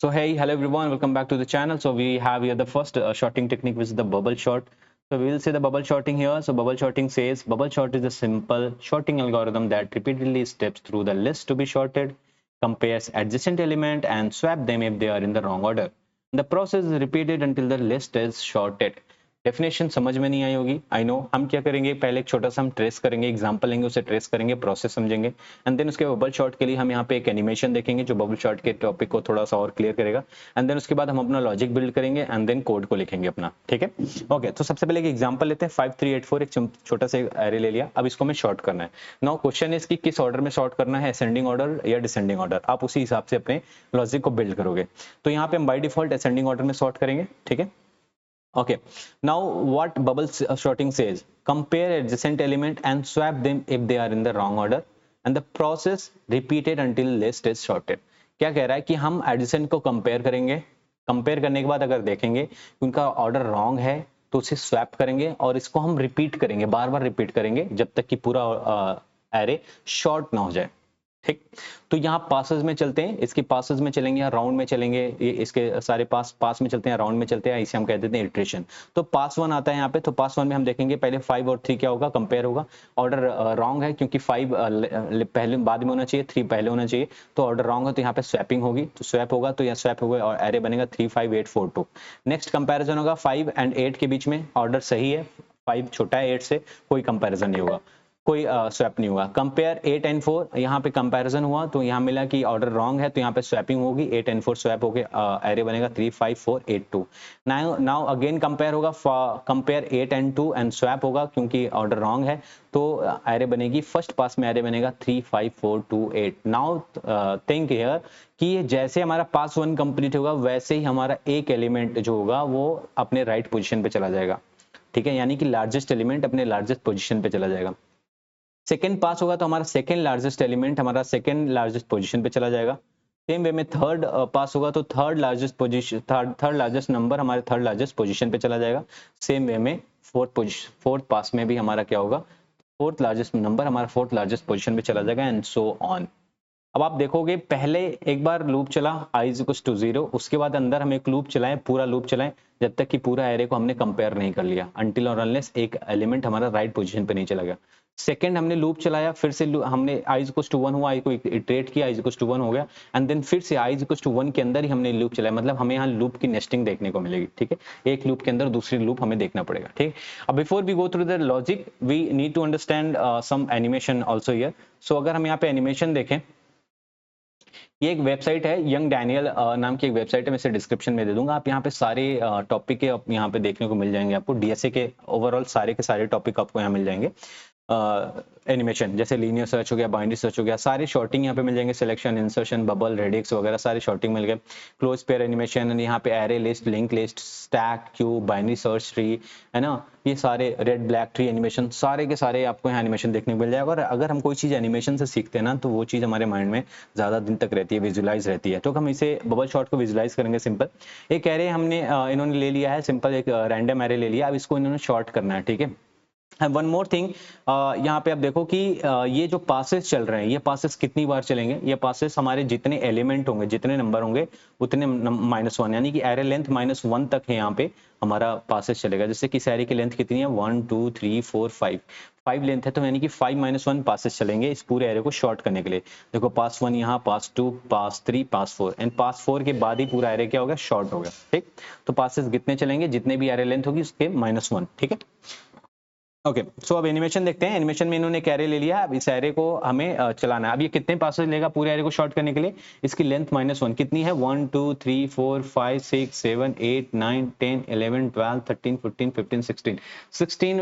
So hey, hello everyone, welcome back to the channel. So we have here the first shorting technique, which is the bubble short. So we will see the bubble shorting here. So bubble shorting says bubble short is a simple shorting algorithm that repeatedly steps through the list to be shorted, compares adjacent element and swap them if they are in the wrong order. The process is repeated until the list is shorted. Definition समझ में नहीं आई होगी, I know. हम क्या करेंगे, पहले एक छोटा सा हम ट्रेस करेंगे, एग्जांपल लेंगे, उसे ट्रेस करेंगे, प्रोसेस समझेंगे, एंड देन उसके बबल शॉट के लिए हम यहाँ पे एक एनिमेशन देखेंगे जो बबल शॉट के टॉपिक को थोड़ा सा और क्लियर करेगा, एंड देन उसके बाद हम अपना लॉजिक बिल्ड करेंगे एंड देन कोड को लिखेंगे अपना. ठीक है, ओके. तो सबसे पहले एक एग्जाम्पल लेते हैं. 5384 एक छोटा सा एरे ले लिया. अब इसको हमें शॉर्ट करना है. नाउ क्वेश्चन है इसकी किस ऑर्डर में शॉर्ट करना है, असेंडिंग ऑर्डर या डिसेंडिंग ऑर्डर. आप उसी हिसाब से अपने लॉजिक को बिल्ड करोगे. तो यहाँ पे हम बाय डिफॉल्ट असेंडिंग ऑर्डर में शॉर्ट करेंगे. ठीक है, okay. Now what bubble sorting says, compare adjacent element and swap them if they are in the wrong order and the process repeated until list is sorted. क्या कह रहा है कि हम adjacent को compare करेंगे, compare करने के बाद अगर देखेंगे कि उनका ऑर्डर रॉन्ग है तो उसे स्वैप करेंगे और इसको हम रिपीट करेंगे, बार बार रिपीट करेंगे जब तक कि पूरा एरे शॉर्ट ना हो जाए. ठीक, तो यहाँ पासेस में चलते हैं, इसके पासेस में चलेंगे या राउंड में चलेंगे, ये इसके सारे पास में चलते हैं, राउंड में चलते हैं, इसे हम कह देते हैं इटरेशन. तो पास वन आता है यहाँ पे. तो पास वन में हम देखेंगे पहले 5 और 3 क्या होगा, कंपेयर होगा. ऑर्डर रॉन्ग है क्योंकि 5 पहले बाद में होना चाहिए, 3 पहले होना चाहिए. तो ऑर्डर रॉन्ग है तो यहाँ पे स्वैपिंग होगी, तो स्वैप होगा, तो यहाँ स्वैप होगा और एरे बनेगा 3 5 8 4 2. नेक्स्ट कंपेरिजन होगा 5 एंड 8 के बीच में, ऑर्डर सही है, 5 छोटा है 8 से, कोई कंपेरिजन नहीं होगा, कोई स्वैप नहीं हुआ. कंपेयर 8 एंड 4, यहाँ पे कंपैरिजन हुआ तो यहाँ मिला कि ऑर्डर रॉन्ग है, तो यहाँ पे स्वैपिंग होगी, 8 एंड 4 स्वैप हो गए, एरे बनेगा 3 5 4 8 2. नाउ अगेन कंपेयर होगा, कंपेयर 8 एंड 2 एंड स्वैप होगा क्योंकि ऑर्डर रॉन्ग है, तो एरे बनेगी, फर्स्ट पास में एरे बनेगा 3 5 4 2 8. नाउ थिंक हियर कि जैसे हमारा पास वन कंप्लीट होगा वैसे ही हमारा एक एलिमेंट जो होगा वो अपने राइट पोजिशन पे चला जाएगा. ठीक है, यानी कि लार्जेस्ट एलिमेंट अपने लार्जेस्ट पोजिशन पे चला जाएगा. सेकेंड पास होगा तो हमारा सेकेंड लार्जेस्ट एलिमेंट हमारा सेकेंड लार्जेस्ट पोजीशन पे चला जाएगा. सेम वे में थर्ड पास होगा तो third largest position, third largest number हमारे थर्ड लार्जेस्ट पोजीशन पे चला जाएगा. सेम वे में फोर्थ पास में भी हमारा क्या होगा, फोर्थ लार्जेस्ट नंबर हमारा फोर्थ लार्जेस्ट पोजीशन पे चला जाएगा, एंड सो ऑन. अब आप देखोगे पहले एक बार लूप चला i इक्वल्स टू 0, उसके बाद अंदर हम एक लूप चलाएं, पूरा लूप चलाएं जब तक कि पूरा एरे को हमने कंपेयर नहीं कर लिया, अनटिल और अनलेस एक एलिमेंट हमारा राइट पोजीशन पे नहीं चला गया. सेकंड हमने लूप चलाया, फिर से हमने i इक्वल्स टू 1 हुआ, i को इटरेट किया, i इक्वल्स टू 1 हो गया, एंड देन फिर से i इक्वल्स टू 1 के अंदर ही हमने लूप चलाया. मतलब हमें यहाँ लूप की नेस्टिंग देखने को मिलेगी. ठीक है, एक लूप के अंदर दूसरी लूप हमें देखना पड़ेगा. ठीक, अब before we go through the logic we need to understand some animation also here. So अगर हम यहाँ पे एनिमेशन देखें, ये एक वेबसाइट है, यंग डैनियल नाम की एक वेबसाइट है, मैं इसे डिस्क्रिप्शन में दे दूंगा. आप यहाँ पे सारे टॉपिक के यहाँ पे देखने को मिल जाएंगे आपको, डीएसए के ओवरऑल सारे के सारे टॉपिक आपको यहाँ मिल जाएंगे. एनिमेशन जैसे लीनियर सर्च हो गया, बाइनरी सर्च हो गया, सारे शॉर्टिंग यहाँ पे मिल जाएंगे, सिलेक्शन, इंसर्शन, बबल, रेडिक्स वगैरह सारे शॉर्टिंग मिल गए. क्लोज पेयर एनिमेशन, यहाँ पे array list, link list, stack, cube, binary search tree, है ना, ये सारे रेड ब्लैक ट्री एनिमेशन, सारे के सारे आपको यहाँ एनिमेशन देखने को मिल जाएगा. और अगर हम कोई चीज़ एनिमेशन से सीखते हैं ना तो वो चीज़ हमारे माइंड में ज़्यादा दिन तक रहती है, विजुलाइज रहती है. तो हम इसे बबल शॉट को विजुलाइज करेंगे. सिंपल एक एरे हमने इन्होंने ले लिया है, सिंपल एक रैंडम एरे ले लिया, अब इसको इन्होंने शॉर्ट करना है. ठीक है, वन मोर थिंग, यहाँ पे आप देखो कि ये जो पासेस चल रहे हैं, ये पासेस कितनी बार चलेंगे, ये पासेस हमारे जितने एलिमेंट होंगे, जितने नंबर होंगे उतने -1, यानी कि एरे लेंथ -1 तक है यहाँ पे हमारा पासेस चलेगा. जैसे कि इस एरे की लेंथ कितनी है, 1 2 3 4 5 लेंथ है, तो यानी कि 5 - 1 पासेस चलेंगे इस पूरे एरे को शॉर्ट करने के लिए. देखो पास 1 यहाँ, पास 2, पास 3, पास 4, एंड पास 4 के बाद ही पूरा एरे क्या होगा, शॉर्ट होगा. ठीक, तो पासेस कितने चलेंगे, जितने भी एरे लेंथ होगी उसके -1. ठीक है, ओके. सो अब एनिमेशन देखते हैं. एनिमेशन में इन्होंने एक एरे ले लिया, अब इस एरे को हमें चलाना है. अब ये कितने पासेज लेगा पूरे एरे को शॉर्ट करने के लिए, इसकी लेंथ -1 कितनी है, 1 2 3 4 5 6 7 8 9 10 11 12 13 14 15 16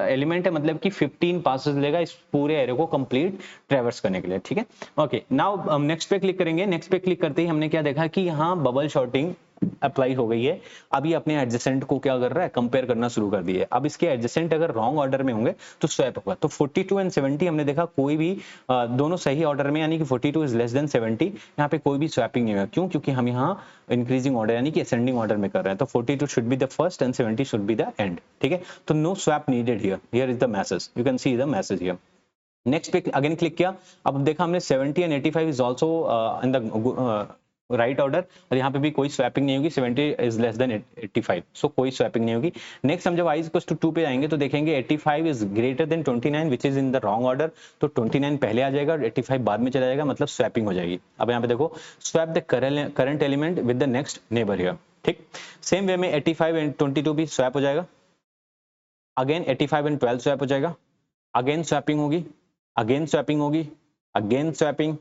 एलिमेंट है, मतलब कि 15 पासेज लेगा इस पूरे एरे को कंप्लीट ट्रेवर्स करने के लिए. ठीक है, ओके. नाउ हम नेक्स्ट पे क्लिक करेंगे. नेक्स्ट पे क्लिक करते ही हमने क्या देखा कि यहाँ बबल शॉर्टिंग अप्लाई हो गई है. अब ये अपने एडजेसेंट को क्या कर रहा है, कंपेयर करना शुरू कर दिए. अब इसके एडजेसेंट अगर रॉन्ग ऑर्डर में होंगे तो स्वैप होगा. तो 42 एंड 70 हमने देखा कोई भी दोनों सही ऑर्डर में, यानी कि 42 इज लेस देन 70, यहाँ पे कोई भी स्वैपिंग नहीं होगा. क्यों, क्योंकि हम यहाँ इंक्रीजिंग ऑर्डर यानी कि असेंडिंग ऑर्डर में कर रहे हैं. तो 42 should be the first and 70 should be the end. ठीक है, तो no swap needed here. Here is the message, you can see the message here. Next पे अगेन क्लिक किया, अब देखा हमने 70 and 85 is also in the right order, और यहाँ पे भी कोई स्वैपिंग नहीं होगी, 70 इज लेस देन 85, सो कोई स्वैपिंग नहीं होगी। नेक्स्ट हम जब i इक्वल्स टू 2 पे आएंगे तो देखेंगे 85 is greater than 29 which is in the wrong order, तो 29 पहले आ जाएगा और 85 बाद में चला जाएगा, मतलब स्वैपिंग हो जाएगी। अब यहाँ पे देखो, swap the current element with the next neighbour here, ठीक। सेम वे में 85 एंड 22 भी स्वैप हो जाएगा, अगेन 85 एंड 12 स्वैप हो जाएगा, अगेन स्वैपिंग होगी, अगेन स्वैपिंग होगी, again swapping,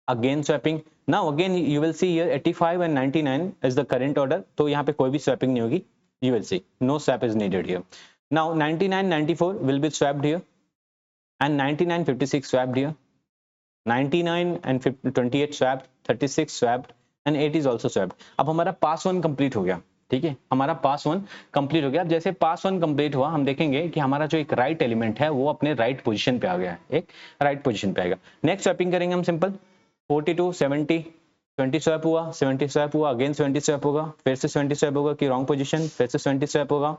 again swapping. Now again you will see here 85 and 99 is the current order, तो यहाँ पे कोई भी swapping नहीं होगी, you will see no swap is needed here. Now 99 94 will be swapped here and 99 56 swapped here, 99 and 28 swapped, 36 swapped and 8 is also swapped. अब हमारा पास one complete हो गया, ठीक है, हमारा पास वन कंप्लीट हो गया। अब जैसे पास वन कंप्लीट हुआ हम देखेंगे कि हमारा जो एक राइट एलिमेंट है वो अपने राइट पोजीशन पे आ गया है, एक राइट पोजीशन पे आएगा। नेक्स्ट स्वैपिंग करेंगे हम सिंपल, 42 70 20 स्वैप हुआ, 70 स्वैप हुआ, अगेन 20 स्वैप होगा, फिर से 20 स्वैप होगा कि रॉन्ग पोजीशन, फिर से 20 स्वैप होगा,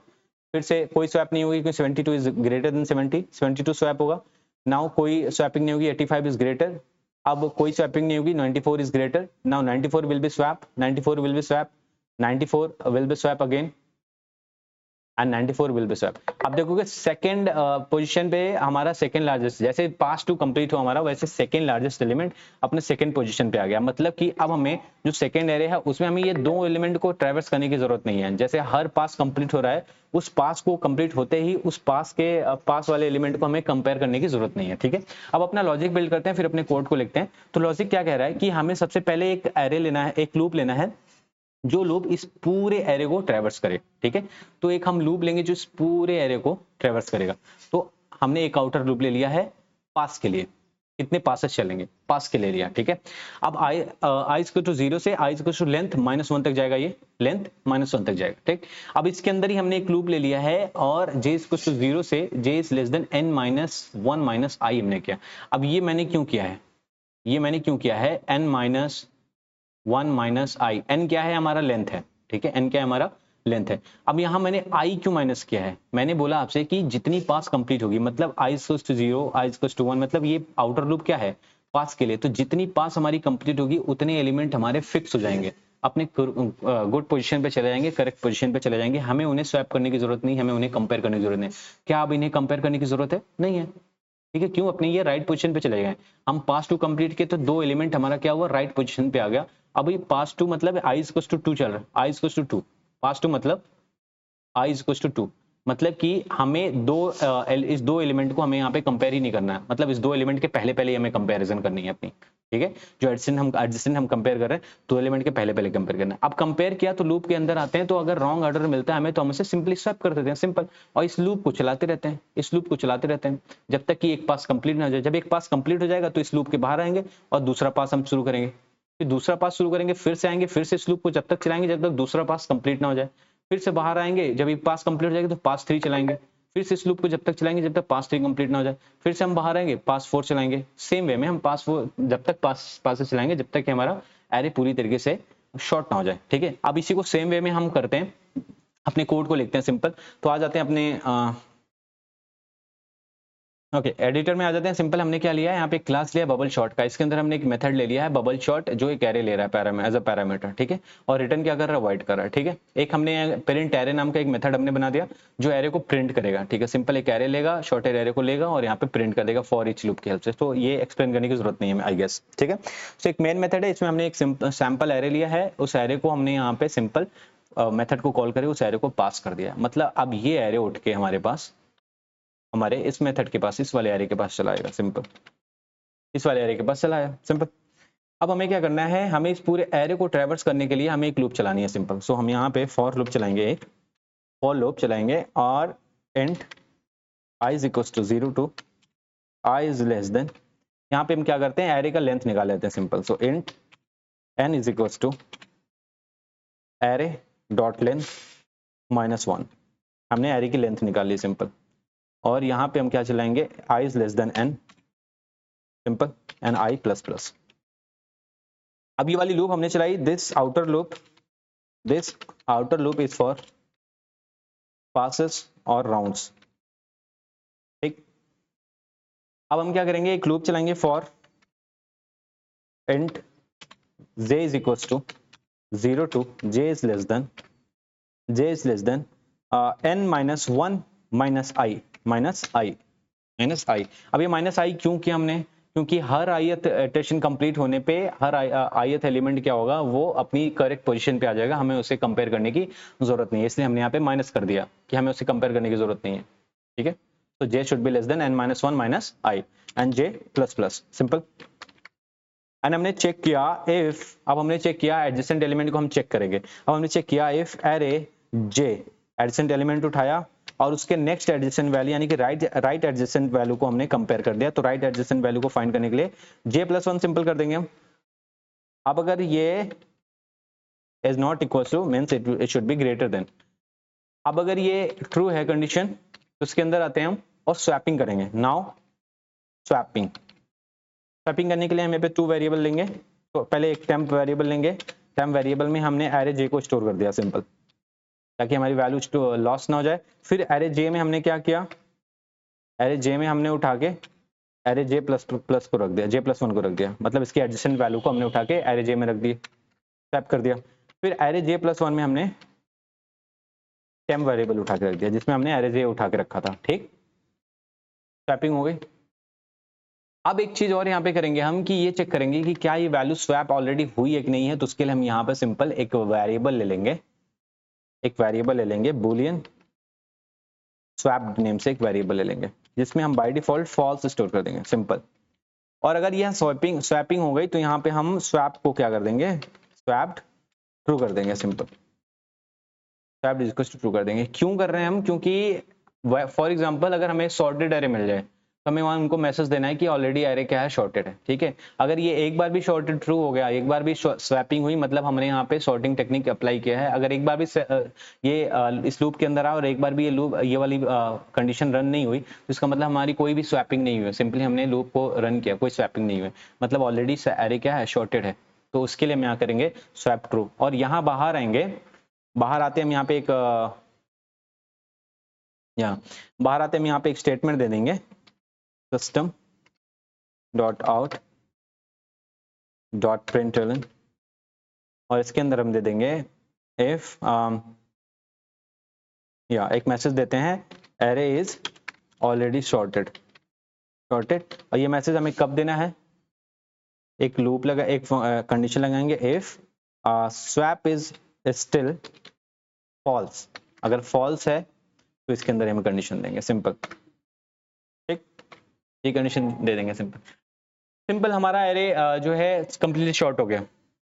फिर से कोई स्वैप नहीं होगी क्योंकि 72 इज ग्रेटर देन 70, 72 स्वैप होगा। नाउ कोई स्वैपिंग नहीं होगी, 85 इज ग्रेटर, अब कोई स्वैपिंग नहीं होगी, 94 is greater, now 94 will be swap, 94 will be swap, 94 will be swap again and 94 will be swap. अब देखोगे सेकंड पोजीशन पे हमारा सेकंड लार्जेस्ट, जैसे पास टू कंप्लीट हुआ हमारा वैसे सेकंड लार्जेस्ट एलिमेंट अपने सेकंड पोजीशन पे आ गया, मतलब कि अब हमें जो सेकंड एरे है उसमें हमें ये दो एलिमेंट को ट्रैवर्स करने की जरूरत नहीं है। जैसे हर पास कंप्लीट हो रहा है, उस पास को कंप्लीट होते ही उस पास के पास वाले एलिमेंट को हमें कंपेयर करने की जरूरत नहीं है, ठीक है। अब अपना लॉजिक बिल्ड करते हैं, फिर अपने कोड को लिखते हैं। तो लॉजिक क्या कह रहा है कि हमें सबसे पहले एक एरे लेना है, एक लूप लेना है जो लूप इस पूरे एरे को ट्रैवर्स करे, ठीक है। तो एक हम लूप लेंगे जो इस पूरे एरे को ट्रैवर्स करेगा। तो हमने एक आउटर लूप ले लिया है पास के लिए, कितने पासेस चलेंगे पास के ले लिया, ठीक है। अब आई इक्वल टू 0 से आई इक्वल टू लेंथ -1 तक जाएगा, ये लेंथ -1 तक जाएगा, ठीक। अब इसके अंदर ही हमने एक लूप ले लिया है और j इक्वल टू 0 से j is less than n -1 minus i हमने किया। अब ये मैंने क्यों किया है, ये मैंने क्यों किया है, n -1 माइनस आई, एन क्या है हमारा लेंथ है, ठीक है, एन क्या है हमारा लेंथ है। अब यहां मैंने आई क्यों माइनस किया है, मैंने बोला आपसे कि जितनी पास कंप्लीट होगी, मतलब i equals to 0 i equals to 1, मतलब ये आउटर लूप क्या है पास के लिए, तो जितनी पास हमारी कंप्लीट होगी उतने एलिमेंट हमारे फिक्स हो जाएंगे, अपने गुड पोजीशन पे चले जाएंगे, करेक्ट पोजीशन पे चले जाएंगे, हमें उन्हें स्वैप करने की जरूरत नहीं, हमें उन्हें कंपेयर करने की जरूरत नहीं। क्या अब इन्हें कंपेयर करने की जरूरत है, नहीं है, ठीक है। क्यों, अपने ये राइट पोजीशन पे चले गए, हम पास टू कंप्लीट किए तो दो एलिमेंट हमारा क्या हुआ, राइट पोजीशन पे आ गया। अब ये पास टू मतलब आई इक्वल्स टू 2 चल रहा है, आई इक्वल्स टू 2, पास टू मतलब आई इक्वल्स टू 2, मतलब कि हमें इस दो एलिमेंट को हमें यहाँ पे कंपेयर ही नहीं करना है, मतलब इस दो एलिमेंट के पहले पहले हमें कंपैरिजन करनी है अपनी, ठीक है। जो एडजेसेंट हम कंपेयर कर रहे हैं दो एलिमेंट के पहले पहले कंपेयर करना है। अब कंपेयर किया तो लूप के अंदर आते हैं, तो अगर रॉन्ग ऑर्डर मिलता है हमें तो हम इसे सिंपली स्वैप कर देते हैं, सिंपल, और इस लूप को चलाते रहते हैं, इस लूप को चलाते रहते हैं जब तक कि एक पास कंप्लीट ना हो जाए। जब एक पास कंप्लीट हो जाएगा तो इस लूप के बाहर आएंगे और दूसरा पास हम शुरू करेंगे, फिर दूसरा पास शुरू करेंगे, फिर से आएंगे, फिर से इस लूप को जब तक चलाएंगे जब तक दूसरा पास कंप्लीट ना हो जाए, फिर से बाहर आएंगे, जब ये पास कंप्लीट हो जाएगा तो पास 3 चलाएंगे, फिर से इस लूप को जब तक चलाएंगे जब तक पास 3 कंप्लीट ना हो जाए, फिर से हम बाहर आएंगे पास 4 चलाएंगे। सेम वे में हम पास 4 जब तक पास चलाएंगे जब तक कि हमारा एरे पूरी तरीके से शॉर्ट ना हो जाए, ठीक है। अब इसी को सेम वे में हम करते हैं, अपने कोड को लिखते हैं सिंपल। तो आ जाते हैं अपने ओके एडिटर में आ जाते हैं। सिंपल हमने क्या लिया है, यहाँ पे क्लास लिया बबल शॉट का, इसके अंदर हमने एक मेथड ले लिया है बबल शॉट जो एक एरे ले रहा है एज अ पैरामीटर, ठीक है, और रिटर्न क्या कर रहा है, वाइड कर रहा है, ठीक है। एक हमने पेरेंट एरे नाम का एक मेथड हमने बना दिया जो एरे को प्रिंट करेगा, ठीक है। सिंपल एक एरे लेगा, शॉर्ट एरे को लेगा और यहाँ पे प्रिंट कर देगा फॉर ईच लूप की हेल्प से। तो ये एक्सप्लेन करने की जरूरत नहीं है आई गेस, ठीक है। तो एक मेन मेथड है, इसमें हमने एक सैंपल एरे लिया है, उस एरे को हमने यहाँ पे सिंपल मेथड को कॉल करके उस एरे को पास कर दिया, मतलब अब ये एरे उठ के हमारे पास हमारे इस मेथड के पास, इस वाले एरे के पास चला आएगा, सिंपल, इस वाले एरे के पास चला आया, सिंपल। अब हमें क्या करना है, हमें इस पूरे एरे को ट्रैवर्स करने के लिए हमें एक लूप चलानी है, सिंपल। सो हम यहाँ पे फॉर लूप चलाएंगे, एक फॉर लूप चलाएंगे और int i is equal to 0 to i is less than, यहाँ पे हम क्या करते हैं, एरे का लेंथ निकाल लेते हैं, simple. So int n is equal to array dot length -1, हमने एरे की लेंथ निकाल ली, सिंपल। और यहाँ पे हम क्या चलाएंगे, i is less than n, simple, and i plus plus. अब ये वाली लूप हमने चलाई, this outer loop is for passes और राउंड्स, ठीक। अब हम क्या करेंगे, एक लूप चलाएंगे for int j is equals to 0 to j is less than n minus 1 minus i minus i minus i. अब ये माइनस आई क्यों किया हमने? क्योंकि हर ith इटरेशन कंप्लीट होने पे हर ith एलिमेंट क्या होगा, वो अपनी करेक्ट पोजीशन पे आ जाएगा, हमें उसे कंपेयर करने की जरूरत नहीं है, इसलिए हमने यहाँ पे माइनस कर दिया कि हमें उसे कंपेयर करने की जरूरत नहीं है। ठीक है, तो j should be less than n minus 1 minus I and j plus plus, simple. And हमने चेक किया इफ, अब हमने चेक किया एडजेसेंट एलिमेंट को हम चेक करेंगे। अब हमने चेक किया if array j adjacent element उठाया और उसके नेक्स्ट एडजेसेंट वैल्यू यानी कि राइट एडजेसेंट वैल्यू को हमने कंपेयर कर दिया, तो राइट एडजेसेंट वैल्यू को फाइंड करने के लिए j प्लस 1 सिंपल कर देंगे हम। अब अगर ये is not equal to means it should be greater than, अब अगर ये ट्रू है कंडीशन तो उसके अंदर आते हैं हम और स्वैपिंग करेंगे। नाउ स्वैपिंग करने के लिए हम यहाँ पे 2 वेरिएबल लेंगे, तो पहले एक टेम्प वेरिएबल लेंगे, टेम्प वेरिएबल में हमने एरे j को स्टोर कर दिया सिंपल, ताकि हमारी वैल्यू लॉस ना हो जाए। फिर एरे j में हमने क्या किया, एरे j में हमने उठा के एरे j प्लस प्लस को रख दिया, j प्लस 1 को रख दिया, मतलब इसकी एडजेसेंट वैल्यू को हमने उठा के एरे j में रख दी, स्वैप कर दिया। फिर एरे j प्लस 1 में हमने टेम्प वेरिएबल उठा के रख दिया जिसमें हमने एरे j उठा के रखा था। ठीक, स्वैपिंग हो गई। अब एक चीज और यहाँ पे करेंगे हम कि ये चेक करेंगे कि क्या ये वैल्यू स्वैप ऑलरेडी हुई है कि नहीं है, तो उसके लिए हम यहाँ पे सिंपल एक वेरिएबल ले लेंगे, बुलियन स्वैप नेम से एक वेरिएबल ले लेंगे जिसमें हम बाय डिफॉल्ट फॉल्स स्टोर कर देंगे, सिंपल। और अगर यह स्वैपिंग हो गई तो यहाँ पे हम स्वैप को क्या कर देंगे, स्वैप्ड ट्रू कर देंगे, simple. Swapped equal to true कर देंगे। क्यों कर रहे हैं हम? क्योंकि फॉर एग्जांपल अगर हमें सॉर्टेड एरे मिल जाए तो हमें वहां उनको मैसेज देना है कि ऑलरेडी एरे क्या है, शॉर्टेड है। ठीक है, अगर ये एक बार भी शॉर्टेड ट्रू हो गया, एक बार भी स्वैपिंग हुई, मतलब हमने यहाँ पे सॉर्टिंग टेक्निक अप्लाई किया है। अगर एक बार भी ये इस लूप के अंदर आ और एक बार भी ये वाली कंडीशन रन नहीं हुई तो इसका मतलब हमारी कोई भी स्वैपिंग नहीं हुई, सिंपली हमने लूप को रन किया, कोई स्वैपिंग नहीं हुई, मतलब ऑलरेडी एरे क्या है, शॉर्टेड है। तो उसके लिए हम यहाँ करेंगे स्वैप ट्रू। और यहाँ बाहर आएंगे, बाहर आते हम यहाँ पे एक स्टेटमेंट दे देंगे, system dot out dot println, और इसके अंदर हम दे देंगे इफ एक मैसेज देते हैं एरे इज ऑलरेडी शॉर्टेड। और ये मैसेज हमें कब देना है, एक लूप लगा, एक कंडीशन लगाएंगे if swap is still false. अगर फॉल्स है तो इसके अंदर हम कंडीशन देंगे, सिंपल। ठीक, ये कंडीशन दे देंगे, सिंपल हमारा एरे जो है कंप्लीटली शॉर्ट हो गया।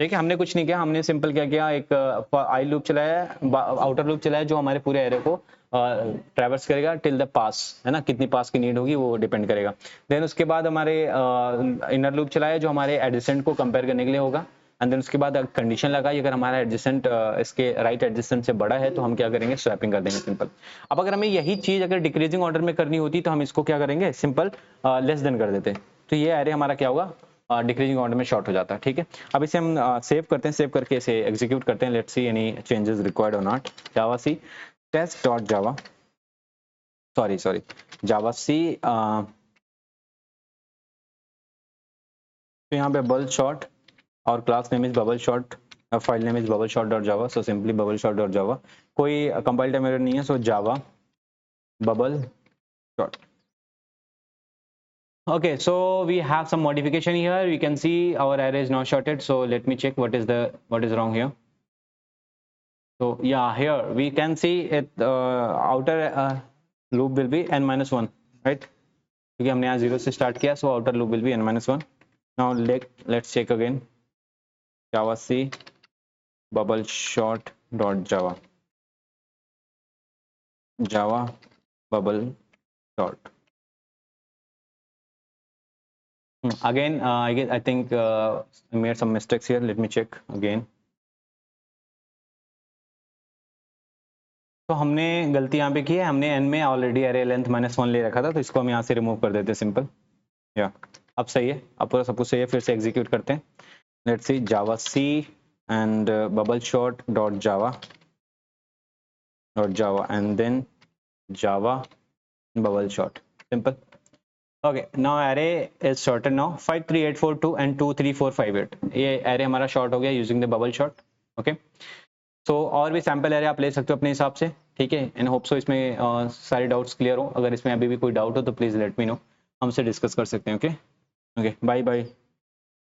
ठीक है, हमने कुछ नहीं किया, हमने सिंपल क्या किया, एक आई लूप चलाया, आउटर लूप चलाया जो हमारे पूरे एरे को ट्रैवर्स करेगा टिल द पास, है ना, कितनी पास की नीड होगी वो डिपेंड करेगा। देन उसके बाद हमारे इनर लूप चलाया जो हमारे एडजेसेंट को कंपेयर करने के लिए होगा, एंड देन उसके बाद कंडीशन लगाई, अगर हमारा एडजेसेंट इसके राइट एडजेसेंट से बड़ा है तो हम क्या करेंगे, स्वैपिंग कर देंगे, सिंपल। अब अगर हमें यही चीज अगर डिक्रीजिंग ऑर्डर में करनी होती तो हम इसको क्या करेंगे, सिंपल लेस देन कर देते, तो ये एरे हमारा क्या होगा, डिक्रीजिंग ऑर्डर में शॉर्ट हो जाता है। ठीक है, अब इसे हम सेव करते हैं, सेव करके इसे एग्जीक्यूट करते हैं। Let's see any changes required और not. Java C test dot Java, sorry Java C, तो यहाँ पे बबल शॉट और class name is bubble sort, file name is bubble sort dot Java, so simply bubble sort dot Java, कोई compile time error नहीं है, so Java bubble short. Okay, so we have some modification here. We can see our array is now shorted, so let me check what is wrong here. So yeah, here we can see it, outer loop will be n-1, right? क्योंकि हमने यहाँ 0 से start किया, so outer loop will be n-1. Now let's check again, java c bubble short dot java bubble short. Again, I think I made some mistakes here. Let me check again. तो हमने गलती यहाँ पे की है, हमने n में already array length -1 ले रखा था, तो इसको हम यहाँ से रिमूव कर देते हैं, सिंपल। या अब सही है, अब पूरा सब कुछ सही है। फिर से एग्जीक्यूट करते हैं, let's see javac and bubble sort dot java and then java bubble sort, simple. Okay now array is sorted now 53842 and 23458 ये एरे हमारा शॉर्ट हो गया using the bubble sort okay so और भी sample array आप ले सकते हो अपने हिसाब से ठीक है एंड होप सो इसमें सारे डाउट्स क्लियर हो अगर इसमें अभी भी कोई डाउट हो तो प्लीज लेट मी नो हमसे डिस्कस कर सकते हैं ओके ओके बाय बाय